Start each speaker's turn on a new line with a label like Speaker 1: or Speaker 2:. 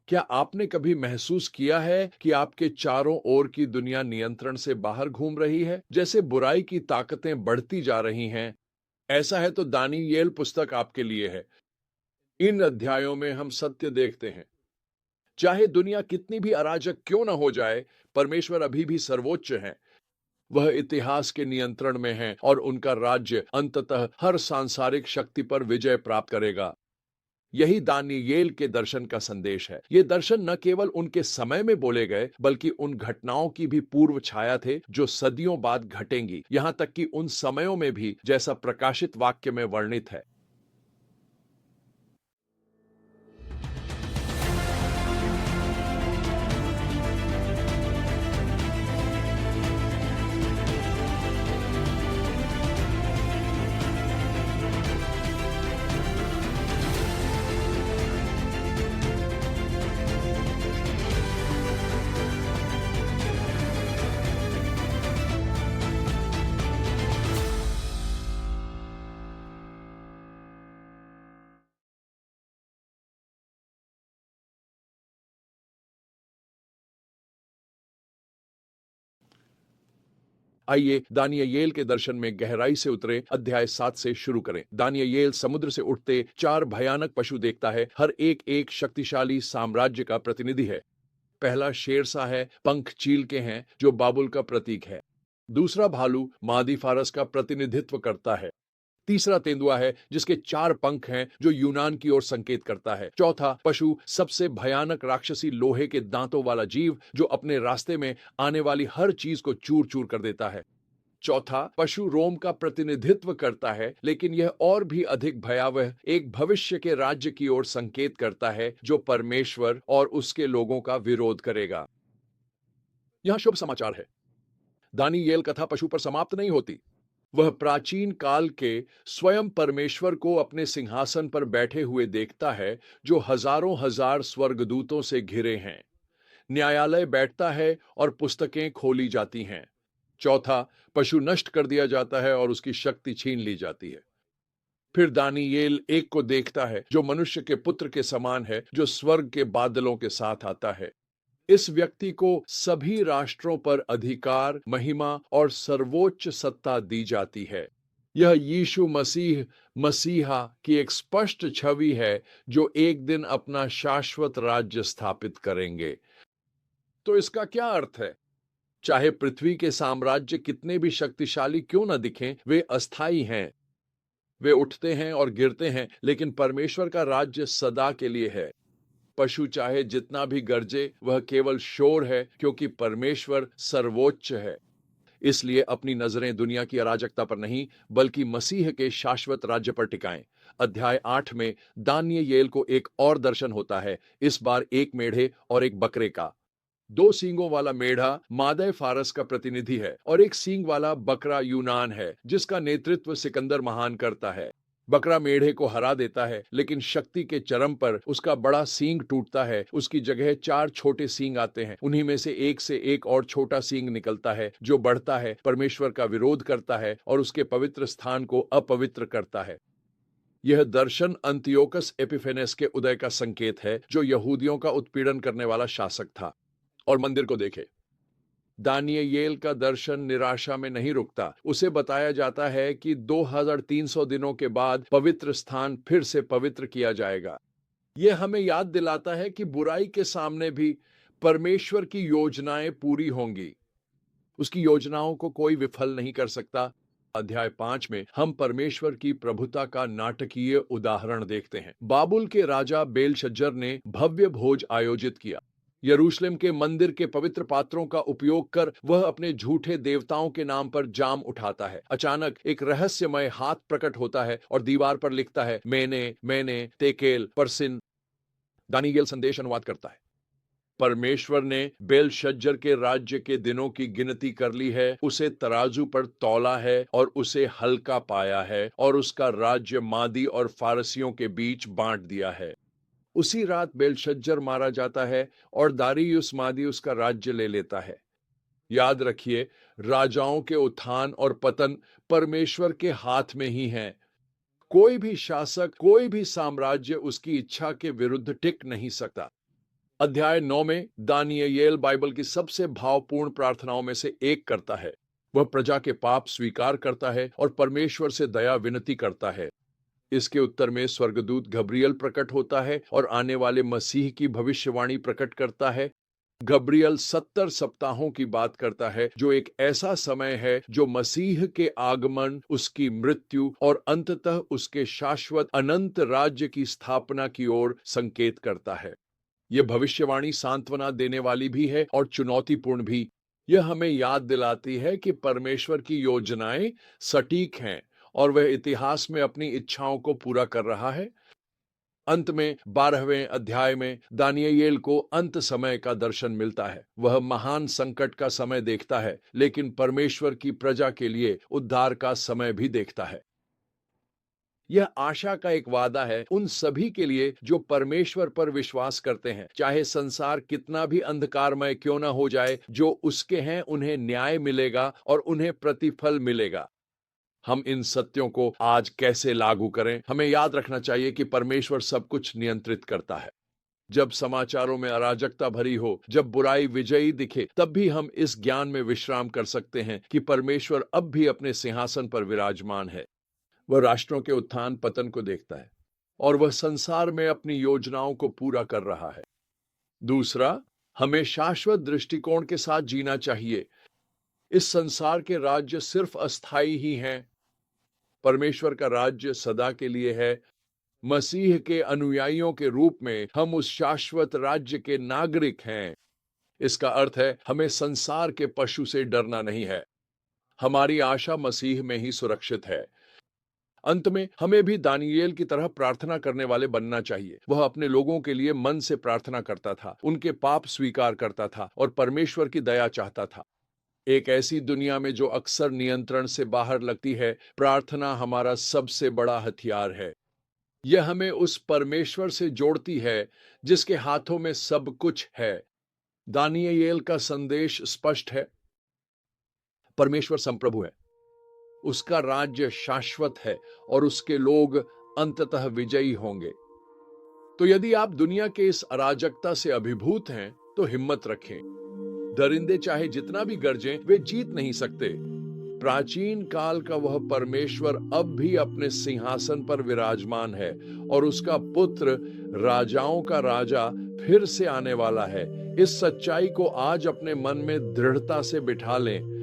Speaker 1: क्या आपने कभी महसूस किया है कि आपके चारों ओर की दुनिया नियंत्रण से बाहर घूम रही है, जैसे बुराई की ताकतें बढ़ती जा रही हैं? ऐसा है तो दानियेल पुस्तक आपके लिए है। इन अध्यायों में हम सत्य देखते हैं। चाहे दुनिया कितनी भी अराजक क्यों न हो जाए, परमेश्वर अभी भी सर्वोच्च हैं। वह इतिहास के नियंत्रण में हैं और उनका राज्य अंततः हर सांसारिक शक्ति पर विजय प्राप्त करेगा। यही दानियेल के दर्शन का संदेश है। ये दर्शन न केवल उनके समय में बोले गए, बल्कि उन घटनाओं की भी पूर्व छाया थे जो सदियों बाद घटेंगी, यहां तक कि उन समयों में भी, जैसा प्रकाशित वाक्य में वर्णित है। आइए दानियेल के दर्शन में गहराई से उतरे। अध्याय 7 से शुरू करें। दानियेल समुद्र से उठते 4 भयानक पशु देखता है। हर एक एक शक्तिशाली साम्राज्य का प्रतिनिधि है। पहला शेर सा है, पंख चील के हैं, जो बाबुल का प्रतीक है। दूसरा भालू मादी फारस का प्रतिनिधित्व करता है। तीसरा तेंदुआ है जिसके 4 पंख हैं, जो यूनान की ओर संकेत करता है। चौथा पशु सबसे भयानक राक्षसी लोहे के दांतों वाला जीव, जो अपने रास्ते में आने वाली हर चीज को चूर चूर कर देता है। चौथा पशु रोम का प्रतिनिधित्व करता है, लेकिन यह और भी अधिक भयावह एक भविष्य के राज्य की ओर संकेत करता है, जो परमेश्वर और उसके लोगों का विरोध करेगा। यहां शुभ समाचार है। दानियेल कथा पशु पर समाप्त नहीं होती। वह प्राचीन काल के स्वयं परमेश्वर को अपने सिंहासन पर बैठे हुए देखता है, जो हजारों हजार स्वर्गदूतों से घिरे हैं। न्यायालय बैठता है और पुस्तकें खोली जाती हैं। चौथा पशु नष्ट कर दिया जाता है और उसकी शक्ति छीन ली जाती है। फिर दानियेल एक को देखता है जो मनुष्य के पुत्र के समान है, जो स्वर्ग के बादलों के साथ आता है। इस व्यक्ति को सभी राष्ट्रों पर अधिकार, महिमा और सर्वोच्च सत्ता दी जाती है। यह यीशु मसीह, मसीहा की एक स्पष्ट छवि है, जो एक दिन अपना शाश्वत राज्य स्थापित करेंगे। तो इसका क्या अर्थ है? चाहे पृथ्वी के साम्राज्य कितने भी शक्तिशाली क्यों न दिखें, वे अस्थाई हैं। वे उठते हैं और गिरते हैं, लेकिन परमेश्वर का राज्य सदा के लिए है। पशु चाहे जितना भी गरजे, वह केवल शोर है, क्योंकि परमेश्वर सर्वोच्च है। इसलिए अपनी नजरें दुनिया की अराजकता पर नहीं, बल्कि मसीह के शाश्वत राज्य पर टिकाएं। अध्याय 8 में दानियेल को एक और दर्शन होता है, इस बार एक मेढ़े और एक बकरे का। 2 सींगों वाला मेढ़ा मादे फारस का प्रतिनिधि है और एक सींग वाला बकरा यूनान है, जिसका नेतृत्व सिकंदर महान करता है। बकरा मेढ़े को हरा देता है, लेकिन शक्ति के चरम पर उसका बड़ा सींग टूटता है। उसकी जगह 4 छोटे सींग आते हैं। उन्हीं में से एक और छोटा सींग निकलता है, जो बढ़ता है, परमेश्वर का विरोध करता है और उसके पवित्र स्थान को अपवित्र करता है। यह दर्शन अंतियोकस एपिफेनेस के उदय का संकेत है, जो यहूदियों का उत्पीड़न करने वाला शासक था। और मंदिर को देखे। दानियेल का दर्शन निराशा में नहीं रुकता। उसे बताया जाता है कि 2300 दिनों के बाद पवित्र स्थान फिर से पवित्र किया जाएगा। यह हमें याद दिलाता है कि बुराई के सामने भी परमेश्वर की योजनाएं पूरी होंगी। उसकी योजनाओं को कोई विफल नहीं कर सकता। अध्याय 5 में हम परमेश्वर की प्रभुता का नाटकीय उदाहरण देखते हैं। बाबुल के राजा बेलशज्जर ने भव्य भोज आयोजित किया। यरूशलेम के मंदिर के पवित्र पात्रों का उपयोग कर वह अपने झूठे देवताओं के नाम पर जाम उठाता है। अचानक एक रहस्यमय हाथ प्रकट होता है और दीवार पर लिखता है, मैंने तेकेल परसिन। दानियेल संदेश अनुवाद करता है, परमेश्वर ने बेलशज्जर के राज्य के दिनों की गिनती कर ली है, उसे तराजू पर तौला है और उसे हल्का पाया है, और उसका राज्य मादी और फारसियों के बीच बांट दिया है। उसी रात बेलशज्जर मारा जाता है और दारियुस मादी उसका राज्य ले लेता है। याद रखिए, राजाओं के उत्थान और पतन परमेश्वर के हाथ में ही है। कोई भी शासक, कोई भी साम्राज्य उसकी इच्छा के विरुद्ध टिक नहीं सकता। अध्याय 9 में दानियेल बाइबल की सबसे भावपूर्ण प्रार्थनाओं में से एक करता है। वह प्रजा के पाप स्वीकार करता है और परमेश्वर से दया विनती करता है। इसके उत्तर में स्वर्गदूत गब्रियल प्रकट होता है और आने वाले मसीह की भविष्यवाणी प्रकट करता है। गब्रियल 70 सप्ताहों की बात करता है, जो एक ऐसा समय है जो मसीह के आगमन, उसकी मृत्यु और अंततः उसके शाश्वत अनंत राज्य की स्थापना की ओर संकेत करता है। यह भविष्यवाणी सांत्वना देने वाली भी है और चुनौतीपूर्ण भी। यह हमें याद दिलाती है कि परमेश्वर की योजनाएं सटीक हैं और वह इतिहास में अपनी इच्छाओं को पूरा कर रहा है। अंत में 12वें अध्याय में दानियेल को अंत समय का दर्शन मिलता है। वह महान संकट का समय देखता है, लेकिन परमेश्वर की प्रजा के लिए उद्धार का समय भी देखता है। यह आशा का एक वादा है उन सभी के लिए जो परमेश्वर पर विश्वास करते हैं। चाहे संसार कितना भी अंधकारमय क्यों न हो जाए, जो उसके हैं उन्हें न्याय मिलेगा और उन्हें प्रतिफल मिलेगा। हम इन सत्यों को आज कैसे लागू करें? हमें याद रखना चाहिए कि परमेश्वर सब कुछ नियंत्रित करता है। जब समाचारों में अराजकता भरी हो, जब बुराई विजयी दिखे, तब भी हम इस ज्ञान में विश्राम कर सकते हैं कि परमेश्वर अब भी अपने सिंहासन पर विराजमान है। वह राष्ट्रों के उत्थान पतन को देखता है और वह संसार में अपनी योजनाओं को पूरा कर रहा है। दूसरा, हमें शाश्वत दृष्टिकोण के साथ जीना चाहिए। इस संसार के राज्य सिर्फ अस्थाई ही हैं। परमेश्वर का राज्य सदा के लिए है। मसीह के अनुयायियों के रूप में हम उस शाश्वत राज्य के नागरिक हैं। इसका अर्थ है हमें संसार के पशु से डरना नहीं है। हमारी आशा मसीह में ही सुरक्षित है। अंत में हमें भी दानियेल की तरह प्रार्थना करने वाले बनना चाहिए। वह अपने लोगों के लिए मन से प्रार्थना करता था, उनके पाप स्वीकार करता था और परमेश्वर की दया चाहता था। एक ऐसी दुनिया में जो अक्सर नियंत्रण से बाहर लगती है, प्रार्थना हमारा सबसे बड़ा हथियार है। यह हमें उस परमेश्वर से जोड़ती है जिसके हाथों में सब कुछ है। दानियेल का संदेश स्पष्ट है। परमेश्वर संप्रभु है, उसका राज्य शाश्वत है और उसके लोग अंततः विजयी होंगे। तो यदि आप दुनिया के इस अराजकता से अभिभूत हैं, तो हिम्मत रखें। दरिंदे चाहे जितना भी गरजें, वे जीत नहीं सकते। प्राचीन काल का वह परमेश्वर अब भी अपने सिंहासन पर विराजमान है और उसका पुत्र राजाओं का राजा फिर से आने वाला है। इस सच्चाई को आज अपने मन में दृढ़ता से बिठा लें